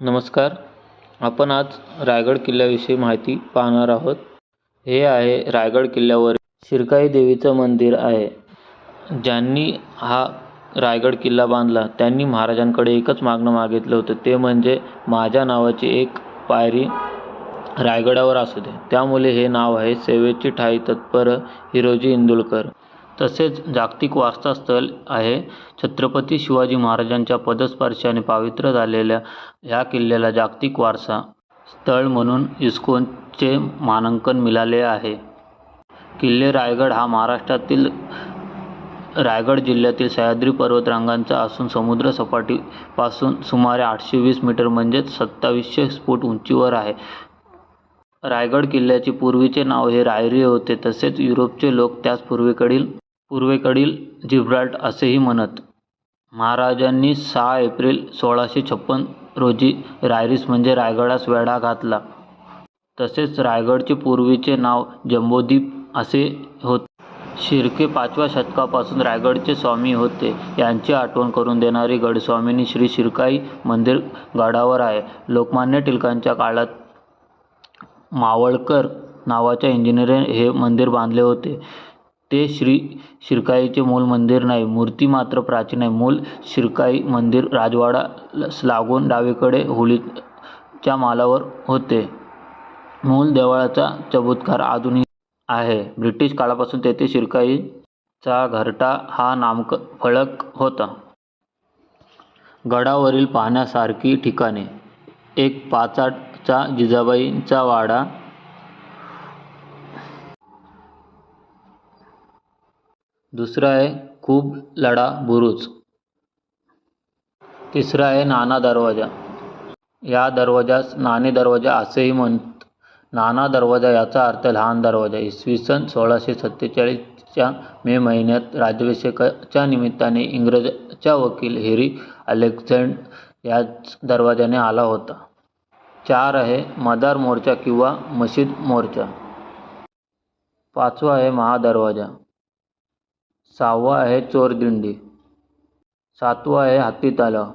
नमस्कार. आपण आज रायगड किल्ल्याविषयी माहिती पाहणार आहोत. हे आहे रायगड किल्ल्यावर शिरकाई देवीचं मंदिर आहे. ज्यांनी हा रायगड किल्ला बांधला त्यांनी महाराजांकडे एकच मागणं मागितलं होतं, ते म्हणजे माझ्या नावाची एक पायरी रायगडावर असू दे. त्यामुळे हे नाव आहे. सेवेची ठाई तत्पर हिरोजी इंदुलकर. तसेच जागतिक वारसा स्थळ आहे. छत्रपती शिवाजी महाराजांच्या पदस्पर्शाने पवित्र झालेल्या ह्या किल्ल्याला जागतिक वारसा स्थळ म्हणून युनेस्कोचे मानांकन मिळाले आहे. किल्ले रायगड हा महाराष्ट्रातील रायगड जिल्ह्यातील सह्याद्री पर्वतरांगांचा असून समुद्र सपाटीपासून सुमारे 820 मीटर म्हणजेच 2700 फूट उंचीवर आहे. रायगड किल्ल्याचे पूर्वीचे नाव हे रायरी होते. तसेच युरोपचे लोक त्यास पूर्वेकडील जिब्राल्टर असेही म्हणत. महाराजांनी 6 एप्रिल 1656 रोजी रायरीस म्हणजे रायगडास वेढा घातला. तसेच रायगडचे पूर्वीचे नाव जंबोद्वीप असे होते. शिर्के 5व्या शतकापासून रायगडचे स्वामी होते. यांची आठवण करून देणारे गडस्वामिनी श्री शिरकाई मंदिर गडावर आहे. लोकमान्य टिळकांच्या काळात मावळकर नावाच्या इंजिनियरने हे मंदिर बांधले होते. ते श्री शिरकाईचे मूळ मंदिर नाही. मूर्ती मात्र प्राचीन आहे. मूळ शिरकाई मंदिर राजवाड्यास लागून डावीकडे होळीच्या मालावर होते. मूळ देवळाचा चबुतरा अजूनही आहे. ब्रिटिश काळापासून तेथे शिरकाईचा घरटा हा नामफलक होता. गडावरील पाहण्यासारखी ठिकाणे: 1. पाचाडचा जिजाबाईंचा वाडा. 2. आहे खूब लढा बुरुज. 3. आहे नाणा दरवाजा. या दरवाजास नाणे दरवाजा असेही म्हणत. नाणा दरवाजा याचा अर्थ लहान दरवाजा. इसवी सन 1647च्या मे महिन्यात राज्याभिषेकाच्या निमित्ताने इंग्रजांचा वकील हेरी अलेक्झांडर याच दरवाजाने आला होता. 4. आहे मदार मोर्चा किंवा मशीद मोर्चा. 5. आहे महादरवाजा. 6. आहे चोरदिंडी. 7. आहे हत्ती तलाव.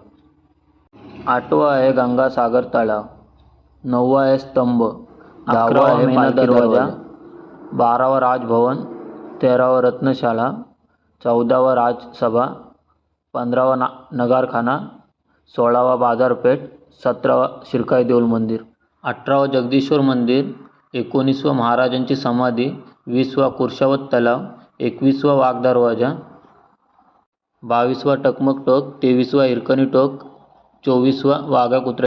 8. आहे गंगासागर तलाव. 9. आहे स्तंभ. 10. आहे पालखी दरवाजा. 12. राजभवन. 13. रत्नशाला. 14. राजसभा. 15. नगारखाना. 16. बाजारपेठ. 17. शिरकाई देऊळ मंदिर. 18. जगदीश्वर मंदिर. 19. महाराजांची समाधी. 20. कुर्शावत तलाव. 21. वाघ दरवाजा. 22. टकमक टोक. 23. हिरकणी टोक. 24. वाघा कुत्र्याची